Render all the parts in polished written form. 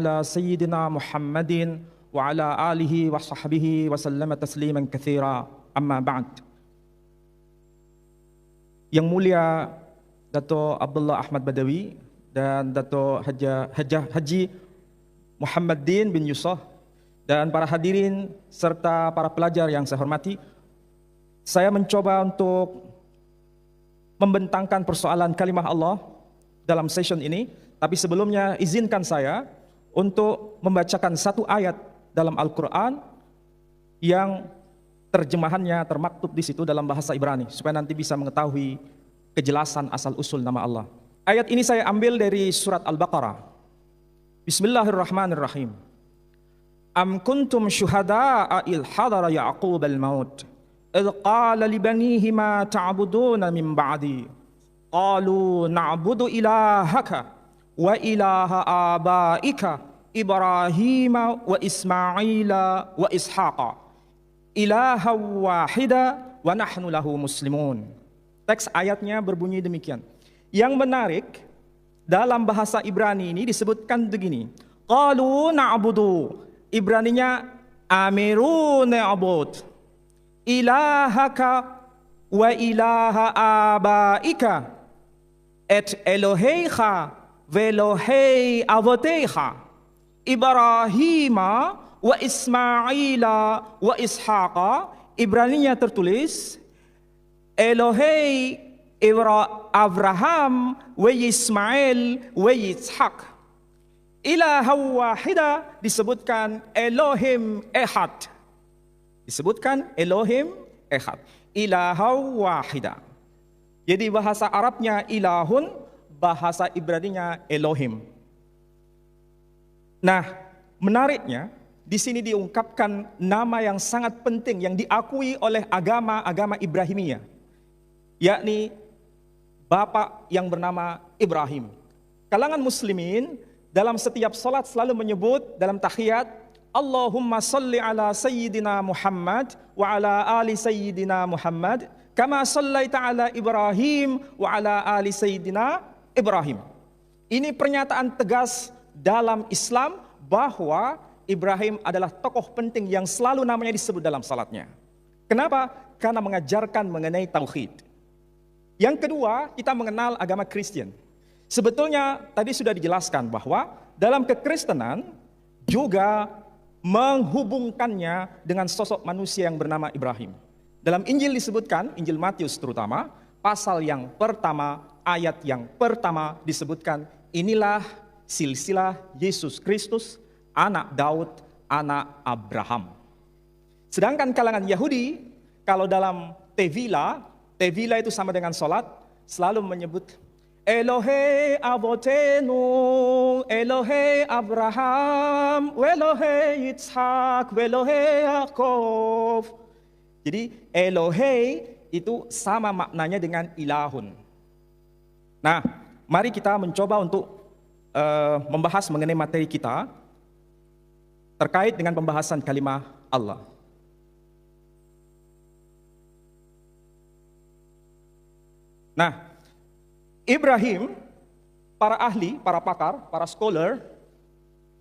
ala sayyidina Muhammadin wa ala alihi wa sahbihi wa sallama tasliman katsira. Amma ba'd. Yang mulia Dato' Abdullah Ahmad Badawi dan Dato' Haji Muhammadin bin Yusuf dan para hadirin serta para pelajar yang saya hormati, saya mencoba untuk membentangkan persoalan kalimah Allah dalam session ini. Tapi sebelumnya izinkan saya untuk membacakan satu ayat dalam Al-Quran yang terjemahannya termaktub di situ dalam bahasa Ibrani, supaya nanti bisa mengetahui kejelasan asal-usul nama Allah. Ayat ini saya ambil dari surat Al-Baqarah. Bismillahirrahmanirrahim. Am kuntum syuhada'a il hadara Ya'qub al-maut idh qala li banihi ma ta'buduna min ba'di qalu na'budu ilahaka wa ilaha abaika Ibrahim wa Ismail wa Ishaqa ilaha wahida wa nahnu lahu muslimun. Teks ayatnya berbunyi demikian. Yang menarik, dalam bahasa Ibrani ini disebutkan begini. Qalu na'budu, Ibraninya amiru na'bud ilahaka wa ilaha abaika et eloheicha velohei avotecha Ibrahima wa Ismaila wa Ishaqa. Ibraninya tertulis Elohei Abraham wa Ismail wa Ishaq. Ilaha wahida disebutkan Elohim Ehad. Disebutkan Elohim Ehad. Ilaha wahida. Jadi bahasa Arabnya ilahun, bahasa Ibraninya Elohim. Nah, menariknya di sini diungkapkan nama yang sangat penting yang diakui oleh agama Ibrahimiyah, yakni Bapak yang bernama Ibrahim. Kalangan muslimin dalam setiap salat selalu menyebut dalam tahiyat, Allahumma salli ala sayyidina Muhammad wa ala ali sayyidina Muhammad kama sallaita ala Ibrahim wa ala ali sayyidina Ibrahim. Ini pernyataan tegas dalam Islam bahwa Ibrahim adalah tokoh penting yang selalu namanya disebut dalam salatnya. Kenapa? Karena mengajarkan mengenai tauhid. Yang kedua, kita mengenal agama Kristen. Sebetulnya tadi sudah dijelaskan bahwa dalam kekristenan juga menghubungkannya dengan sosok manusia yang bernama Ibrahim. Dalam Injil disebutkan, Injil Matius terutama, pasal yang pertama, ayat yang pertama disebutkan, inilah silsilah Yesus Kristus, anak Daud, anak Abraham. Sedangkan kalangan Yahudi, kalau dalam Tevila itu sama dengan salat, selalu menyebut Elohe Avotenu, Elohe Abraham, Elohe Yitzhak, Elohe Yaakov. Jadi Elohe itu sama maknanya dengan ilahun. Nah, mari kita mencoba untuk membahas mengenai materi kita terkait dengan pembahasan kalimah Allah. Nah, Ibrahim, para ahli, para pakar, para scholar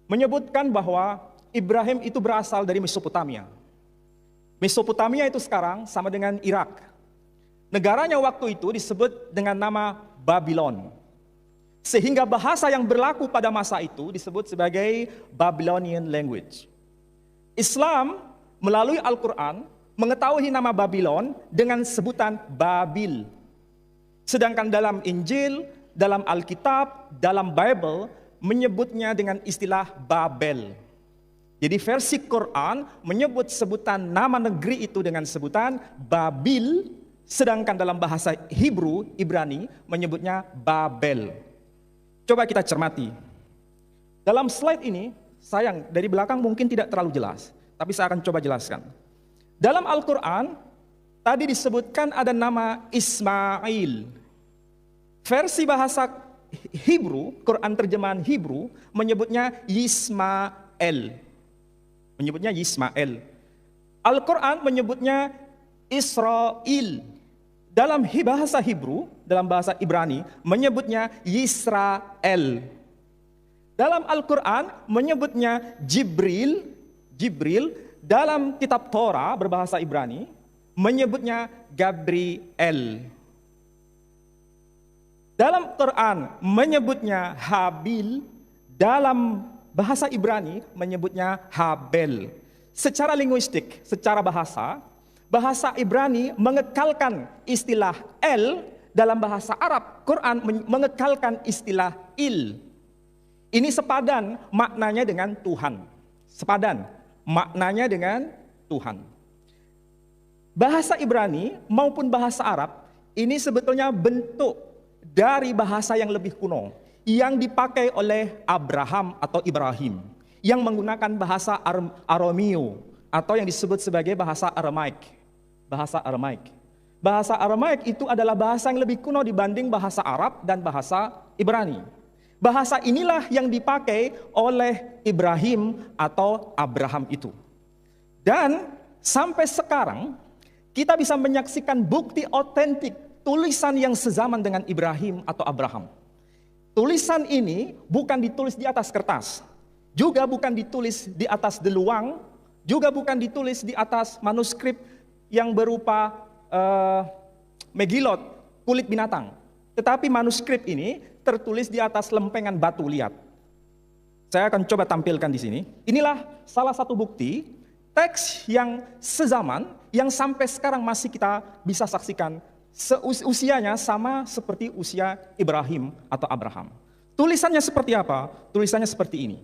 menyebutkan bahwa Ibrahim itu berasal dari Mesopotamia. Mesopotamia itu sekarang sama dengan Irak. Negaranya waktu itu disebut dengan nama Babylon. Sehingga bahasa yang berlaku pada masa itu disebut sebagai Babylonian language. Islam melalui Al-Quran mengetahui nama Babylon dengan sebutan Babil. Sedangkan dalam Injil, dalam Alkitab, dalam Bible menyebutnya dengan istilah Babel. Jadi versi Quran menyebut sebutan nama negeri itu dengan sebutan Babil, sedangkan dalam bahasa Hebrew, Ibrani menyebutnya Babel. Coba kita cermati. Dalam slide ini, sayang dari belakang mungkin tidak terlalu jelas, tapi saya akan coba jelaskan. Dalam Al-Quran, tadi disebutkan ada nama Ismail. Versi bahasa Hebrew, Quran terjemahan Hebrew, menyebutnya Yismael. Menyebutnya Yismael. Al-Quran menyebutnya Israel. Dalam bahasa Hebrew, dalam bahasa Ibrani, menyebutnya Yisrael. Dalam Al-Quran menyebutnya Jibril. Dalam kitab Torah berbahasa Ibrani menyebutnya Gabriel. Dalam Quran menyebutnya Habil. Dalam bahasa Ibrani menyebutnya Habel. Secara linguistik, secara bahasa Ibrani mengekalkan istilah El. Dalam bahasa Arab, Quran mengekalkan istilah Il. Ini sepadan maknanya dengan Tuhan. Sepadan maknanya dengan Tuhan. Bahasa Ibrani maupun bahasa Arab ini sebetulnya bentuk dari bahasa yang lebih kuno yang dipakai oleh Abraham atau Ibrahim yang menggunakan bahasa Arameo atau yang disebut sebagai bahasa Aramaik. Bahasa Aramaik. Bahasa Aramaik itu adalah bahasa yang lebih kuno dibanding bahasa Arab dan bahasa Ibrani. Bahasa inilah yang dipakai oleh Ibrahim atau Abraham itu. Dan sampai sekarang kita bisa menyaksikan bukti otentik tulisan yang sezaman dengan Ibrahim atau Abraham. Tulisan ini bukan ditulis di atas kertas, juga bukan ditulis di atas deluang, juga bukan ditulis di atas manuskrip yang berupa megilot, kulit binatang. Tetapi manuskrip ini tertulis di atas lempengan batu, lihat. Saya akan coba tampilkan di sini. Inilah salah satu bukti teks yang sezaman, yang sampai sekarang masih kita bisa saksikan. Usianya sama seperti usia Ibrahim atau Abraham. Tulisannya seperti apa? Tulisannya seperti ini.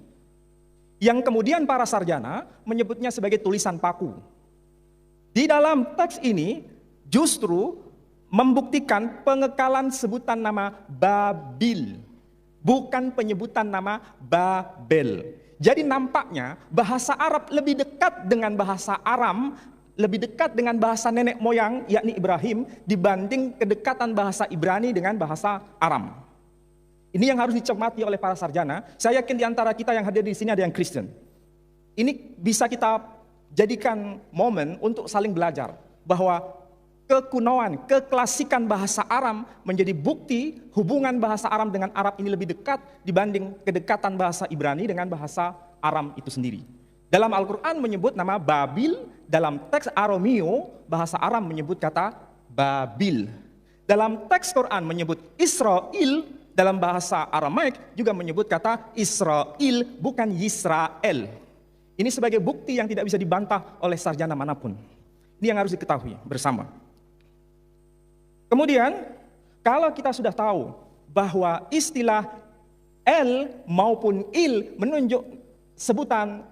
Yang kemudian para sarjana menyebutnya sebagai tulisan paku. Di dalam teks ini justru membuktikan pengekalan sebutan nama Babil, bukan penyebutan nama Babel. Jadi nampaknya bahasa Arab lebih dekat dengan bahasa Aram, lebih dekat dengan bahasa nenek moyang yakni Ibrahim dibanding kedekatan bahasa Ibrani dengan bahasa Aram. Ini yang harus dicermati oleh para sarjana. Saya yakin di antara kita yang hadir di sini ada yang Kristen. Ini bisa kita jadikan momen untuk saling belajar bahwa kekunoan, keklasikan bahasa Aram menjadi bukti hubungan bahasa Aram dengan Arab ini lebih dekat dibanding kedekatan bahasa Ibrani dengan bahasa Aram itu sendiri. Dalam Al-Quran menyebut nama Babil, dalam teks Arameo, bahasa Aram menyebut kata Babil. Dalam teks Quran menyebut Israel, dalam bahasa Aramaik juga menyebut kata Israel, bukan Yisrael. Ini sebagai bukti yang tidak bisa dibantah oleh sarjana manapun. Ini yang harus diketahui bersama. Kemudian, kalau kita sudah tahu bahwa istilah El maupun Il menunjuk sebutan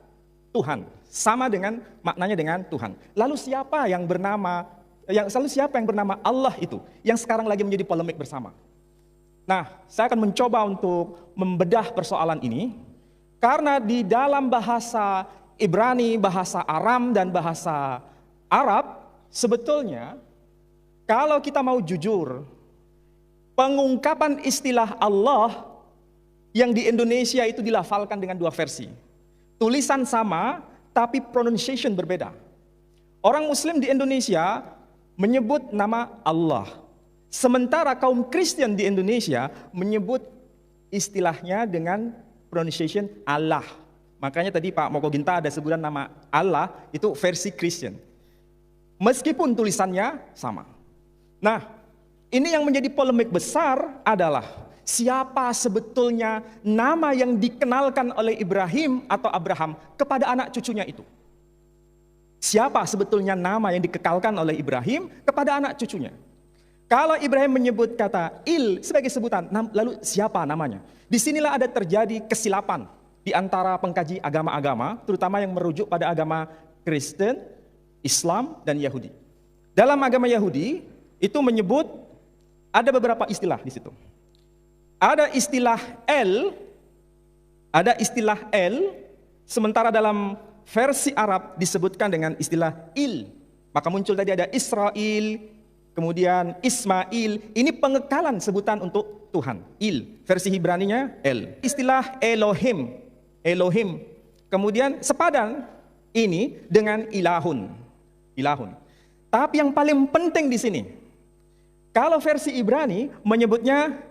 Tuhan, sama dengan maknanya dengan Tuhan. Lalu siapa yang bernama Allah itu, yang sekarang lagi menjadi polemik bersama? Nah, saya akan mencoba untuk membedah persoalan ini, karena di dalam bahasa Ibrani, bahasa Aram, dan bahasa Arab, sebetulnya kalau kita mau jujur, pengungkapan istilah Allah yang di Indonesia itu dilafalkan dengan dua versi. Tulisan sama, tapi pronunciation berbeda. Orang Muslim di Indonesia menyebut nama Allah. Sementara kaum Kristen di Indonesia menyebut istilahnya dengan pronunciation Allah. Makanya tadi Pak Moko Ginta ada sebutan nama Allah, itu versi Kristen. Meskipun tulisannya sama. Nah, ini yang menjadi polemik besar adalah siapa sebetulnya nama yang dikenalkan oleh Ibrahim atau Abraham kepada anak cucunya itu. Siapa sebetulnya nama yang dikekalkan oleh Ibrahim kepada anak cucunya. Kalau Ibrahim menyebut kata Il sebagai sebutan, lalu siapa namanya? Disinilah ada terjadi kesilapan di antara pengkaji agama-agama, terutama yang merujuk pada agama Kristen, Islam, dan Yahudi. Dalam agama Yahudi, itu menyebut ada beberapa istilah di situ. Ada istilah El, sementara dalam versi Arab disebutkan dengan istilah Il. Maka muncul tadi ada Israel, kemudian Ismail. Ini pengekalan sebutan untuk Tuhan. Il, versi Ibraninya El. Istilah Elohim. Kemudian sepadan ini dengan Ilahun. Tapi yang paling penting di sini, kalau versi Ibrani menyebutnya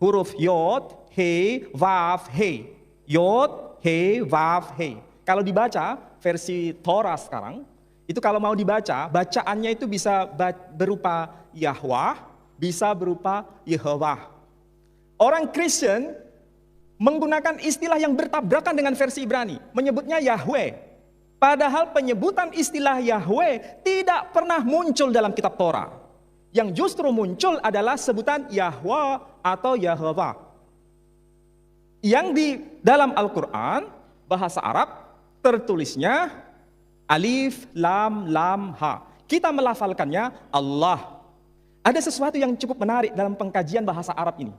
huruf Yod, He, Vav, He. Yod, He, Vav, He. Kalau dibaca versi Torah sekarang, itu kalau mau dibaca, bacaannya itu bisa berupa Yahweh, bisa berupa Yehovah. Orang Kristen menggunakan istilah yang bertabrakan dengan versi Ibrani, menyebutnya Yahweh. Padahal penyebutan istilah Yahweh tidak pernah muncul dalam kitab Torah. Yang justru muncul adalah sebutan Yahweh atau Yehovah. Yang di dalam Al-Quran, bahasa Arab, tertulisnya Alif, Lam, Lam, Ha. Kita melafalkannya Allah. Ada sesuatu yang cukup menarik dalam pengkajian bahasa Arab ini.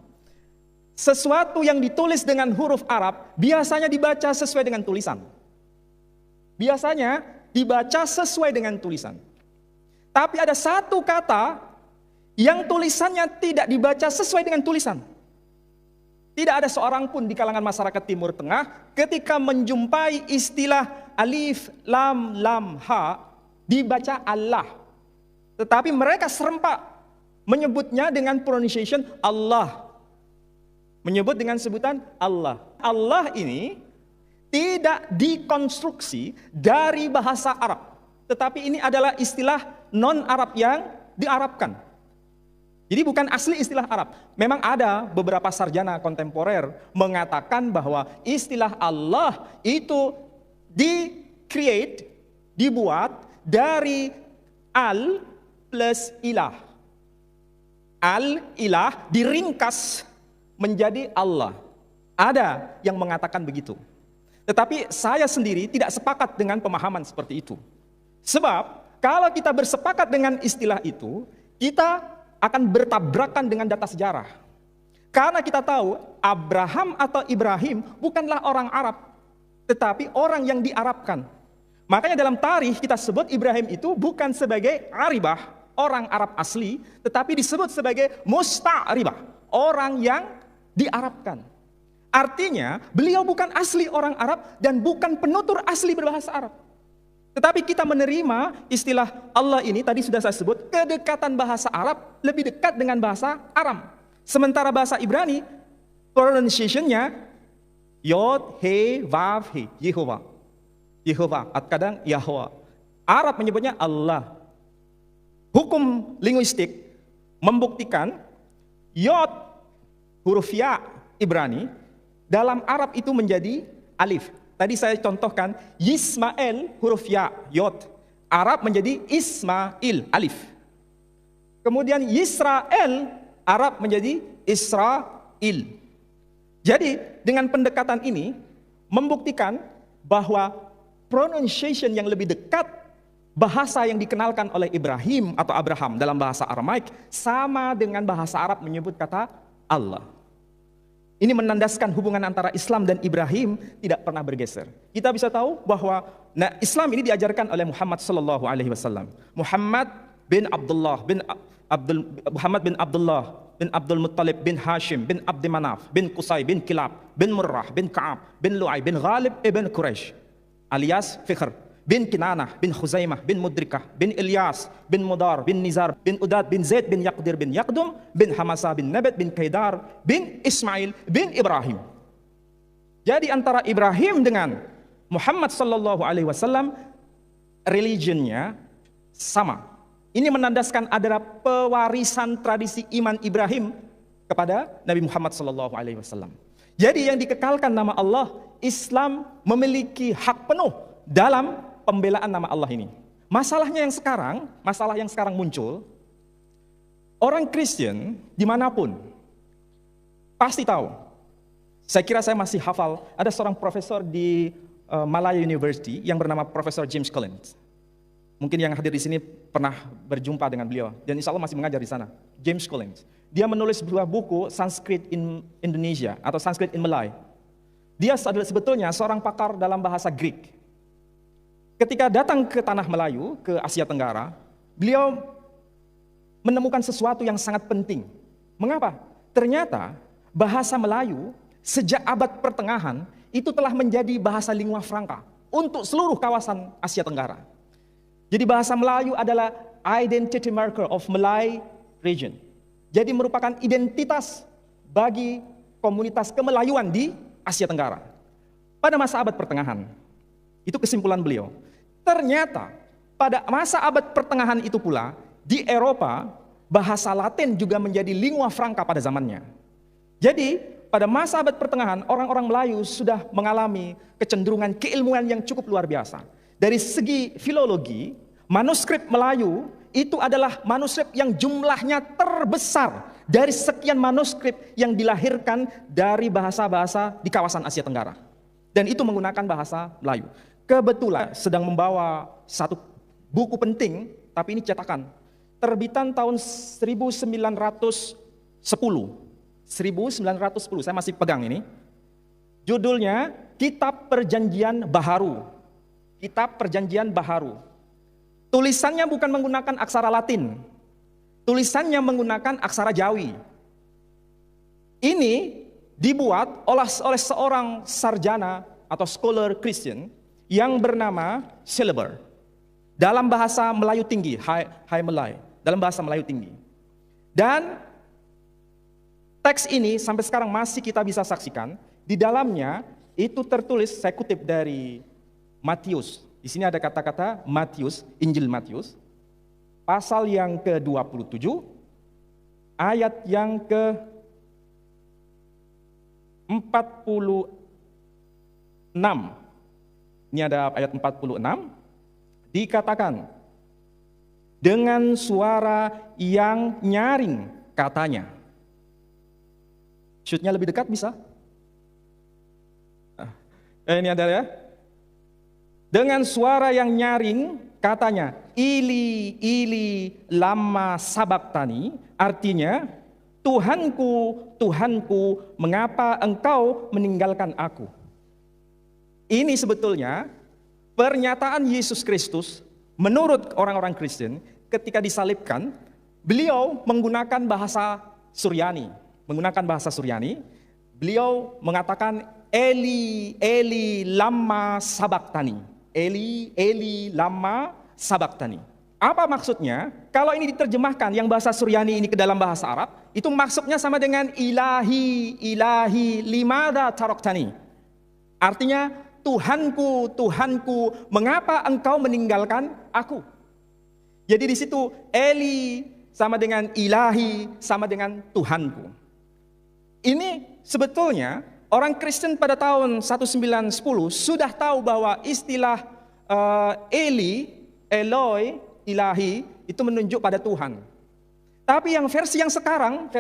Sesuatu yang ditulis dengan huruf Arab biasanya dibaca sesuai dengan tulisan. Biasanya dibaca sesuai dengan tulisan. Tapi ada satu kata yang tulisannya tidak dibaca sesuai dengan tulisan. Tidak ada seorang pun di kalangan masyarakat Timur Tengah ketika menjumpai istilah Alif, Lam, Lam, Ha dibaca Allah. Tetapi mereka serempak menyebutnya dengan pronunciation Allah. Menyebut dengan sebutan Allah. Allah ini tidak dikonstruksi dari bahasa Arab. Tetapi ini adalah istilah non-Arab yang diarabkan. Jadi bukan asli istilah Arab. Memang ada beberapa sarjana kontemporer mengatakan bahwa istilah Allah itu dibuat dari al plus ilah. Al-ilah diringkas menjadi Allah. Ada yang mengatakan begitu. Tetapi saya sendiri tidak sepakat dengan pemahaman seperti itu. Sebab kalau kita bersepakat dengan istilah itu, kita akan bertabrakan dengan data sejarah. Karena kita tahu Abraham atau Ibrahim bukanlah orang Arab, tetapi orang yang diarabkan. Makanya dalam tarikh kita sebut Ibrahim itu bukan sebagai aribah, orang Arab asli, tetapi disebut sebagai musta'ribah, orang yang diarabkan. Artinya beliau bukan asli orang Arab dan bukan penutur asli berbahasa Arab. Tetapi kita menerima istilah Allah ini, tadi sudah saya sebut, kedekatan bahasa Arab lebih dekat dengan bahasa Aram. Sementara bahasa Ibrani, pronunciation-nya Yod, He, Vav, He, Yehovah. Yehovah, kadang Yahweh. Arab menyebutnya Allah. Hukum linguistik membuktikan Yod, huruf Ya Ibrani, dalam Arab itu menjadi alif. Tadi saya contohkan, Yismael, huruf Ya, Yod. Arab menjadi Ismail, alif. Kemudian Yisrael, Arab menjadi Israel. Jadi dengan pendekatan ini, membuktikan bahwa pronunciation yang lebih dekat bahasa yang dikenalkan oleh Ibrahim atau Abraham dalam bahasa Aramaik sama dengan bahasa Arab menyebut kata Allah. Ini menandaskan hubungan antara Islam dan Ibrahim tidak pernah bergeser. Kita bisa tahu bahwa Islam ini diajarkan oleh Muhammad sallallahu alaihi wasallam. Muhammad bin Abdullah bin Abdul Muttalib bin Hashim bin Abdi Manaf bin Qusay bin Kilab bin Murrah bin Ka'ab bin Lu'ay bin Ghalib ibn Quraisy alias Fikhr bin Kinanah bin Khuzaimah bin Mudrikah bin Ilyas bin Mudar bin Nizar bin Udad bin Zaid bin Yaqdir bin Yaqdum bin Hamasa bin Nabat bin Kaidar bin Ismail bin Ibrahim. Jadi antara Ibrahim dengan Muhammad sallallahu alaihi wasallam religionnya sama. Ini menandaskan ada pewarisan tradisi iman Ibrahim kepada Nabi Muhammad sallallahu alaihi wasallam. Jadi yang dikekalkan nama Allah, Islam memiliki hak penuh dalam pembelaan nama Allah ini. Masalah yang sekarang muncul, orang Kristen dimanapun pasti tahu. Saya kira saya masih hafal, ada seorang profesor di Malaya University yang bernama Profesor James Collins. Mungkin yang hadir di sini pernah berjumpa dengan beliau, dan insya Allah masih mengajar di sana. James Collins. Dia menulis sebuah buku Sanskrit in Indonesia atau Sanskrit in Malay. Dia adalah sebetulnya seorang pakar dalam bahasa Greek. Ketika datang ke tanah Melayu, ke Asia Tenggara, beliau menemukan sesuatu yang sangat penting. Mengapa? Ternyata bahasa Melayu sejak abad pertengahan itu telah menjadi bahasa lingua franca untuk seluruh kawasan Asia Tenggara. Jadi bahasa Melayu adalah identity marker of Malay region. Jadi merupakan identitas bagi komunitas kemelayuan di Asia Tenggara. pada masa abad pertengahan. Itu kesimpulan beliau. Ternyata pada masa abad pertengahan itu pula, di Eropa, bahasa Latin juga menjadi lingua franca pada zamannya. Jadi, pada masa abad pertengahan, orang-orang Melayu sudah mengalami kecenderungan keilmuan yang cukup luar biasa. Dari segi filologi, manuskrip Melayu itu adalah manuskrip yang jumlahnya terbesar dari sekian manuskrip yang dilahirkan dari bahasa-bahasa di kawasan Asia Tenggara. Dan itu menggunakan bahasa Melayu. Kebetulan sedang membawa satu buku penting, tapi ini cetakan. Terbitan tahun 1910. 1910, saya masih pegang ini. Judulnya Kitab Perjanjian Baharu. Kitab Perjanjian Baharu. Tulisannya bukan menggunakan aksara Latin. Tulisannya menggunakan aksara Jawi. Ini dibuat oleh seorang sarjana atau scholar Kristen yang bernama Celeber. Dalam bahasa Melayu tinggi, Hai Malay. Dalam bahasa Melayu tinggi. Dan teks ini sampai sekarang masih kita bisa saksikan. Di dalamnya itu tertulis, saya kutip dari Matius. Di sini ada kata-kata Matius, Injil Matius. Pasal yang ke-27, ayat yang ke-46. Ini ada ayat 46. Dikatakan, dengan suara yang nyaring katanya. Shootnya lebih dekat bisa? Ini ada ya. Dengan suara yang nyaring katanya, Ili, Ili, lama sabaktani. Artinya, Tuhanku, Tuhanku, mengapa engkau meninggalkan aku? Ini sebetulnya pernyataan Yesus Kristus menurut orang-orang Kristen ketika disalibkan, beliau menggunakan bahasa Suryani. Beliau mengatakan Eli, Eli, lama sabaktani. Eli, Eli, lama sabaktani. Apa maksudnya? Kalau ini diterjemahkan yang bahasa Suryani ini ke dalam bahasa Arab, itu maksudnya sama dengan ilahi, ilahi, limada taroktani. Artinya, Tuhanku, Tuhanku, mengapa engkau meninggalkan aku? Jadi di situ Eli sama dengan ilahi, sama dengan Tuhanku. Ini sebetulnya orang Kristen pada tahun 1910 sudah tahu bahwa istilah Eli, Eloi, ilahi itu menunjuk pada Tuhan. Tapi yang versi yang sekarang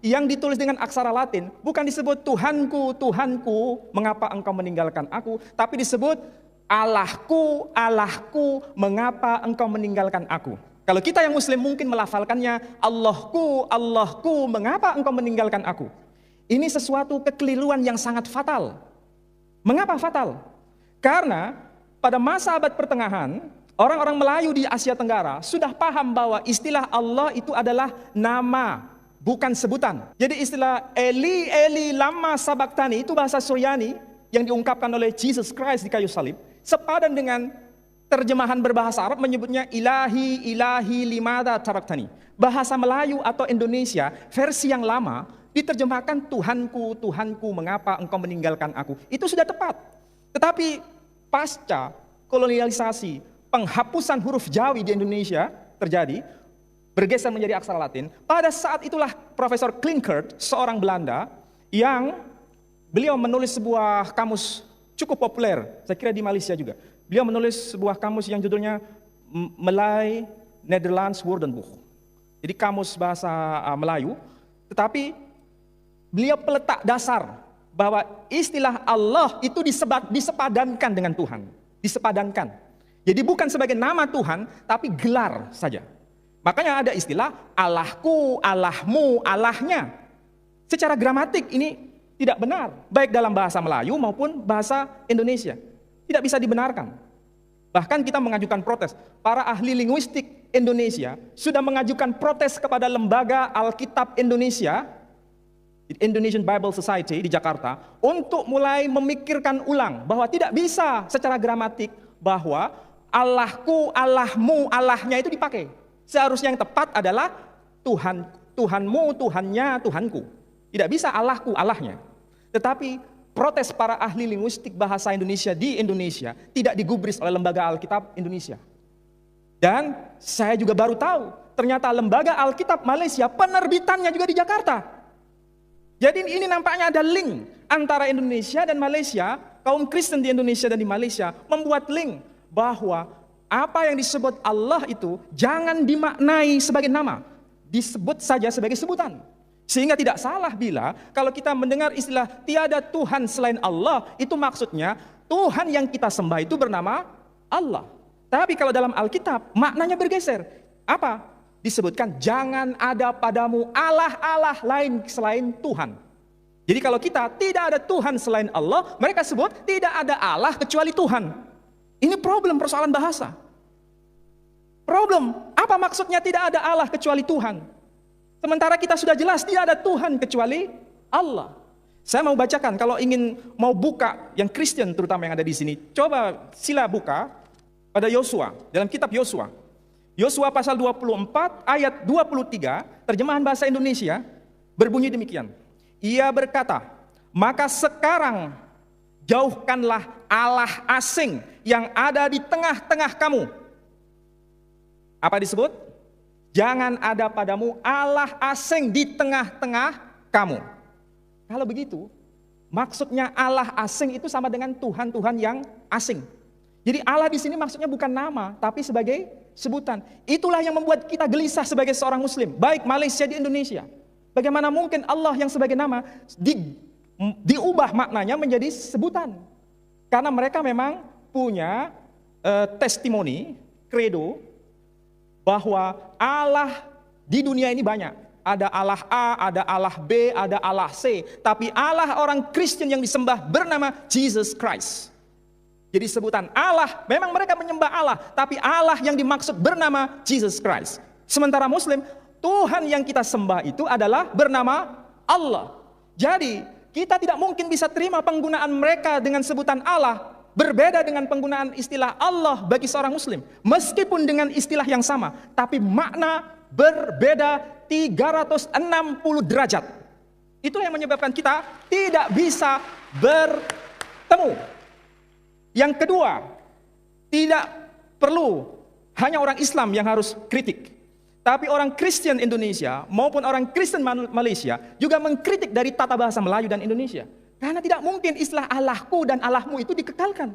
yang ditulis dengan aksara Latin bukan disebut Tuhanku, Tuhanku, mengapa engkau meninggalkan aku, tapi disebut Allahku, Allahku, mengapa engkau meninggalkan aku. Kalau kita yang Muslim mungkin melafalkannya Allahku, Allahku, mengapa engkau meninggalkan aku. Ini sesuatu kekeliruan yang sangat fatal. Mengapa fatal? Karena pada masa abad pertengahan, orang-orang Melayu di Asia Tenggara sudah paham bahwa istilah Allah itu adalah nama, bukan sebutan. Jadi istilah Eli, Eli, lama sabaktani itu bahasa Suryani yang diungkapkan oleh Jesus Christ di kayu salib, sepadan dengan terjemahan berbahasa Arab menyebutnya ilahi, ilahi, limada tabaktani. Bahasa Melayu atau Indonesia versi yang lama diterjemahkan Tuhanku, Tuhanku, mengapa engkau meninggalkan aku. Itu sudah tepat. Tetapi pasca kolonialisasi, penghapusan huruf Jawi di Indonesia terjadi, bergeser menjadi aksara Latin. Pada saat itulah Profesor Klinkert, seorang Belanda, yang beliau menulis sebuah kamus cukup populer, saya kira di Malaysia juga. Beliau menulis sebuah kamus yang judulnya Malay Nederlands Woordenboek. Jadi kamus bahasa Melayu, tetapi beliau peletak dasar bahwa istilah Allah itu disepadankan dengan Tuhan. Disepadankan. Jadi bukan sebagai nama Tuhan, tapi gelar saja. Makanya ada istilah Allahku, Allahmu, Allahnya. Secara gramatik ini tidak benar, baik dalam bahasa Melayu maupun bahasa Indonesia. Tidak bisa dibenarkan. Bahkan kita mengajukan protes. Para ahli linguistik Indonesia sudah mengajukan protes kepada lembaga Alkitab Indonesia, Indonesian Bible Society di Jakarta, untuk mulai memikirkan ulang bahwa tidak bisa secara gramatik bahwa Allahku, Allahmu, Allahnya itu dipakai. Seharusnya yang tepat adalah Tuhan, Tuhanmu, Tuhannya, Tuhanku. Tidak bisa Allahku, Allahnya. Tetapi protes para ahli linguistik bahasa Indonesia di Indonesia tidak digubris oleh Lembaga Alkitab Indonesia. Dan saya juga baru tahu, ternyata Lembaga Alkitab Malaysia penerbitannya juga di Jakarta. Jadi ini nampaknya ada link antara Indonesia dan Malaysia, kaum Kristen di Indonesia dan di Malaysia membuat link bahwa apa yang disebut Allah itu jangan dimaknai sebagai nama, disebut saja sebagai sebutan. Sehingga tidak salah bila kalau kita mendengar istilah tiada Tuhan selain Allah, itu maksudnya Tuhan yang kita sembah itu bernama Allah. Tapi kalau dalam Alkitab maknanya bergeser. Apa? Disebutkan jangan ada padamu Allah-Allah lain selain Tuhan. Jadi kalau kita tidak ada Tuhan selain Allah, mereka sebut tidak ada Allah kecuali Tuhan. Ini problem persoalan bahasa. Problem, apa maksudnya tidak ada Allah kecuali Tuhan? Sementara kita sudah jelas tidak ada Tuhan kecuali Allah. Saya mau bacakan, kalau ingin mau buka yang Kristen terutama yang ada di sini, coba sila buka pada Yosua, dalam kitab Yosua. Yosua pasal 24 ayat 23, terjemahan bahasa Indonesia berbunyi demikian. Ia berkata, maka sekarang jauhkanlah Allah asing yang ada di tengah-tengah kamu. Apa disebut? Jangan ada padamu Allah asing di tengah-tengah kamu. Kalau begitu, maksudnya Allah asing itu sama dengan Tuhan-Tuhan yang asing. Jadi Allah di sini maksudnya bukan nama, tapi sebagai sebutan. Itulah yang membuat kita gelisah sebagai seorang Muslim, baik Malaysia di Indonesia. Bagaimana mungkin Allah yang sebagai nama diubah maknanya menjadi sebutan? Karena mereka memang punya testimoni, credo, bahwa Allah di dunia ini banyak. Ada Allah A, ada Allah B, ada Allah C. Tapi Allah orang Kristen yang disembah bernama Jesus Christ. Jadi sebutan Allah, memang mereka menyembah Allah. Tapi Allah yang dimaksud bernama Jesus Christ. Sementara Muslim, Tuhan yang kita sembah itu adalah bernama Allah. Jadi kita tidak mungkin bisa terima penggunaan mereka dengan sebutan Allah berbeda dengan penggunaan istilah Allah bagi seorang Muslim. Meskipun dengan istilah yang sama, tapi makna berbeda 360 derajat. Itulah yang menyebabkan kita tidak bisa bertemu. Yang kedua, tidak perlu hanya orang Islam yang harus kritik. Tapi orang Kristen Indonesia maupun orang Kristen Malaysia juga mengkritik dari tata bahasa Melayu dan Indonesia. Karena tidak mungkin istilah Allahku dan Allahmu itu dikekalkan.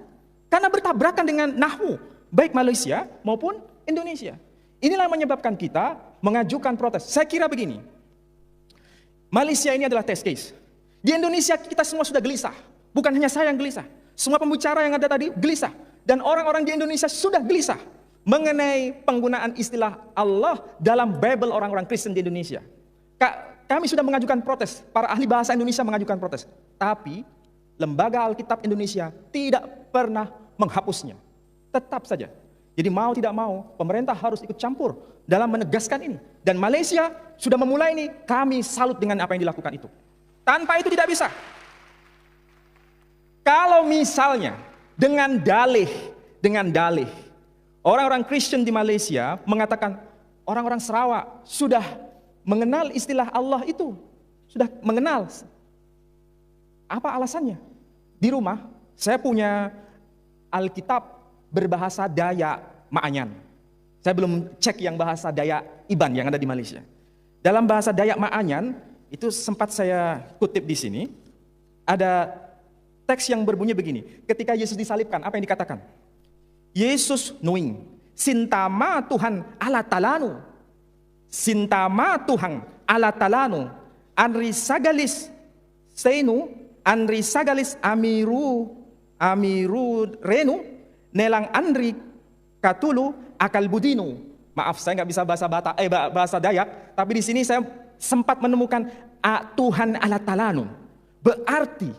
Karena bertabrakan dengan nahwu, baik Malaysia maupun Indonesia. Inilah yang menyebabkan kita mengajukan protes. Saya kira begini, Malaysia ini adalah test case. Di Indonesia kita semua sudah gelisah. Bukan hanya saya yang gelisah. Semua pembicara yang ada tadi gelisah. Dan orang-orang di Indonesia sudah gelisah mengenai penggunaan istilah Allah dalam Bible orang-orang Kristen di Indonesia. Kami sudah mengajukan protes, para ahli bahasa Indonesia mengajukan protes. Tapi Lembaga Alkitab Indonesia tidak pernah menghapusnya. Tetap saja. Jadi mau tidak mau, pemerintah harus ikut campur dalam menegaskan ini. Dan Malaysia sudah memulai ini, kami salut dengan apa yang dilakukan itu. Tanpa itu tidak bisa. Kalau misalnya dengan dalih, orang-orang Kristen di Malaysia mengatakan orang-orang Sarawak sudah mengenal istilah Allah itu, sudah mengenal. Apa alasannya? Di rumah saya punya Alkitab berbahasa Dayak Maanyan. Saya belum cek yang bahasa Dayak Iban yang ada di Malaysia. Dalam bahasa Dayak Maanyan itu sempat saya kutip di sini. Ada teks yang berbunyi begini. Ketika Yesus disalibkan, apa yang dikatakan? Yesus nuing, sintama Tuhan Allah talanu. Sintama Tuhan Allah talanu. Anri sagalis seinu, anri sagalis amiru renu, nelang anri katulu akal budinu. Maaf, saya nggak bisa bahasa Dayak, tapi di sini saya sempat menemukan Tuhan Allah talanu. Berarti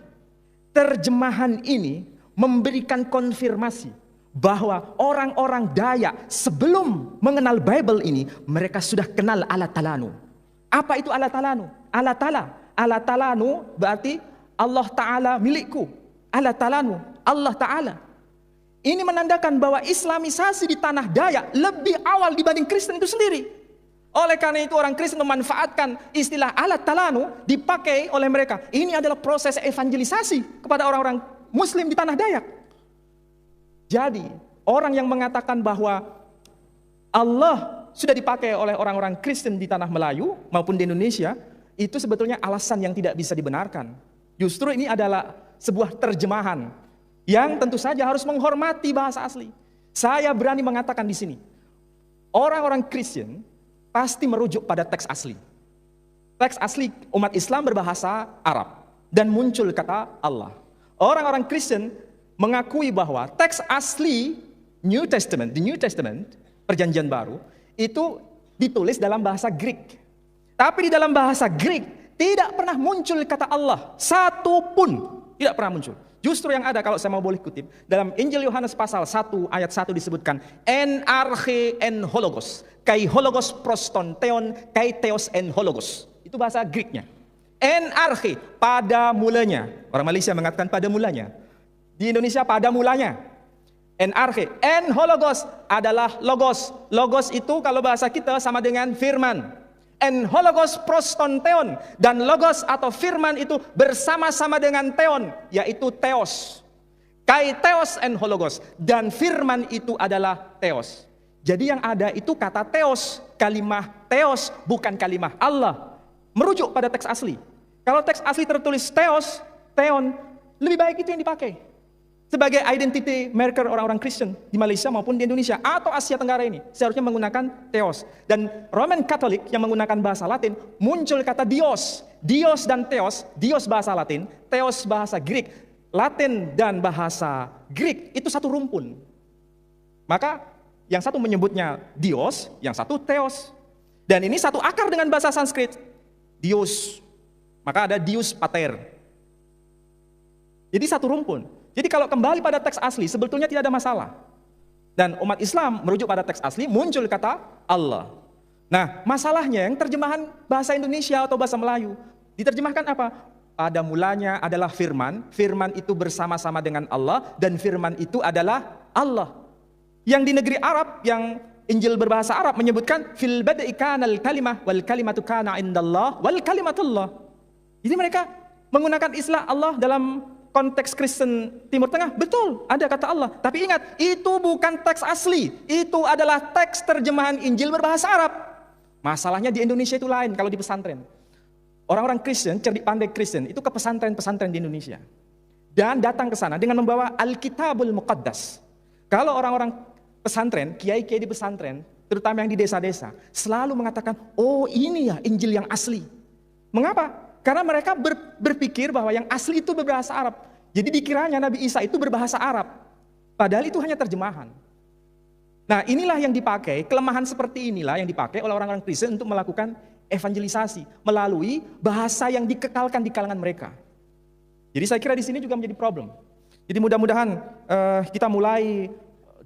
terjemahan ini memberikan konfirmasi bahwa orang-orang Dayak sebelum mengenal Bible ini, mereka sudah kenal Allah Talanu. Apa itu Allah Talanu? Allah Talanu berarti Allah Ta'ala milikku. Allah Talanu, Allah Ta'ala. Ini menandakan bahwa Islamisasi di tanah Dayak lebih awal dibanding Kristen itu sendiri. Oleh karena itu orang Kristen memanfaatkan istilah alat talanu dipakai oleh mereka. Ini adalah proses evangelisasi kepada orang-orang Muslim di tanah Dayak. Jadi orang yang mengatakan bahwa Allah sudah dipakai oleh orang-orang Kristen di tanah Melayu maupun di Indonesia, itu sebetulnya alasan yang tidak bisa dibenarkan. Justru ini adalah sebuah terjemahan yang tentu saja harus menghormati bahasa asli. Saya berani mengatakan di sini, orang-orang Kristen pasti merujuk pada teks asli. Teks asli umat Islam berbahasa Arab dan muncul kata Allah. Orang-orang Kristen mengakui bahwa teks asli New Testament, the New Testament, Perjanjian Baru, itu ditulis dalam bahasa Greek. Tapi di dalam bahasa Greek tidak pernah muncul kata Allah, satu pun tidak pernah muncul. Justru yang ada, kalau saya mau boleh kutip, dalam Injil Yohanes pasal 1 ayat 1 disebutkan en arche en hologos, kai hologos proston theon, kai theos en hologos. Itu bahasa Greeknya. En arche, pada mulanya. Orang Malaysia mengatakan pada mulanya. Di Indonesia pada mulanya. En arche, en hologos adalah logos. Logos itu kalau bahasa kita sama dengan firman. En hologos proston theon, dan logos atau firman itu bersama-sama dengan theon, yaitu theos. Kai theos en hologos, dan firman itu adalah theos. Jadi yang ada itu kata theos, kalimah theos, bukan kalimah Allah. Merujuk pada teks asli. Kalau teks asli tertulis theos, theon, lebih baik itu yang dipakai sebagai identity marker orang-orang Kristen di Malaysia maupun di Indonesia atau Asia Tenggara ini. Seharusnya menggunakan theos. Dan Roman Katolik yang menggunakan bahasa Latin, muncul kata dios. Dios dan theos, dios bahasa Latin, theos bahasa Greek. Latin dan bahasa Greek itu satu rumpun. Maka yang satu menyebutnya dios, yang satu theos. Dan ini satu akar dengan bahasa Sanskrit, dios. Maka ada dius pater. Jadi satu rumpun. Jadi kalau kembali pada teks asli, sebetulnya tidak ada masalah. Dan umat Islam merujuk pada teks asli, muncul kata Allah. Nah, masalahnya yang terjemahan bahasa Indonesia atau bahasa Melayu, diterjemahkan apa? Pada mulanya adalah firman, firman itu bersama-sama dengan Allah, dan firman itu adalah Allah. Yang di negeri Arab, yang Injil berbahasa Arab menyebutkan, fil bad'i kanal kalimah, wal kalimatu kana indallah, wal kalimatullah. Jadi mereka menggunakan istilah Allah dalam konteks Kristen Timur Tengah, betul, ada kata Allah. Tapi ingat, itu bukan teks asli. Itu adalah teks terjemahan Injil berbahasa Arab. Masalahnya di Indonesia itu lain kalau di pesantren. Orang-orang Kristen, cerdik pandai Kristen, itu ke pesantren-pesantren di Indonesia. Dan datang ke sana dengan membawa Alkitabul Muqaddas. Kalau orang-orang pesantren, kiai-kiai di pesantren, terutama yang di desa-desa, selalu mengatakan, oh ini ya Injil yang asli. Mengapa? Karena mereka berpikir bahwa yang asli itu berbahasa Arab. Jadi dikiranya Nabi Isa itu berbahasa Arab. Padahal itu hanya terjemahan. Nah inilah yang dipakai, kelemahan seperti inilah yang dipakai oleh orang-orang Kristen untuk melakukan evangelisasi. Melalui bahasa yang dikekalkan di kalangan mereka. Jadi saya kira di sini juga menjadi problem. Jadi mudah-mudahan kita mulai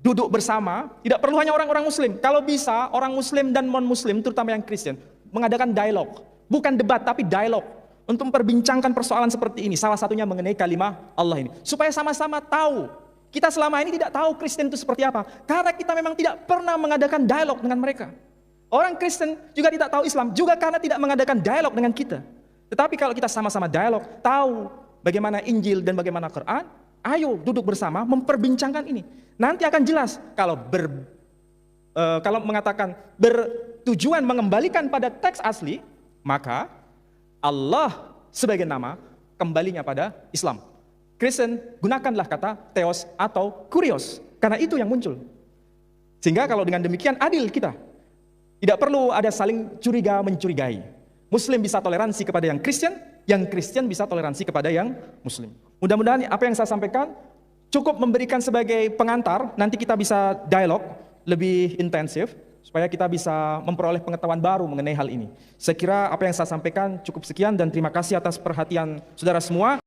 duduk bersama. Tidak perlu hanya orang-orang Muslim. Kalau bisa orang Muslim dan non-Muslim, terutama yang Kristen, mengadakan dialog. Bukan debat tapi dialog. Untuk memperbincangkan persoalan seperti ini. Salah satunya mengenai kalimah Allah ini. Supaya sama-sama tahu. Kita selama ini tidak tahu Kristen itu seperti apa. Karena kita memang tidak pernah mengadakan dialog dengan mereka. Orang Kristen juga tidak tahu Islam. Juga karena tidak mengadakan dialog dengan kita. Tetapi kalau kita sama-sama dialog. Tahu bagaimana Injil dan bagaimana Quran. Ayo duduk bersama memperbincangkan ini. Nanti akan jelas. Kalau mengatakan bertujuan mengembalikan pada teks asli. Maka Allah sebagai nama kembalinya pada Islam. Kristen gunakanlah kata theos atau kurios. Karena itu yang muncul. Sehingga kalau dengan demikian adil kita. Tidak perlu ada saling curiga mencurigai. Muslim bisa toleransi kepada yang Kristen bisa toleransi kepada yang Muslim. Mudah-mudahan apa yang saya sampaikan cukup memberikan sebagai pengantar. Nanti kita bisa dialog lebih intensif. Supaya kita bisa memperoleh pengetahuan baru mengenai hal ini. Saya kira apa yang saya sampaikan cukup sekian dan terima kasih atas perhatian saudara semua.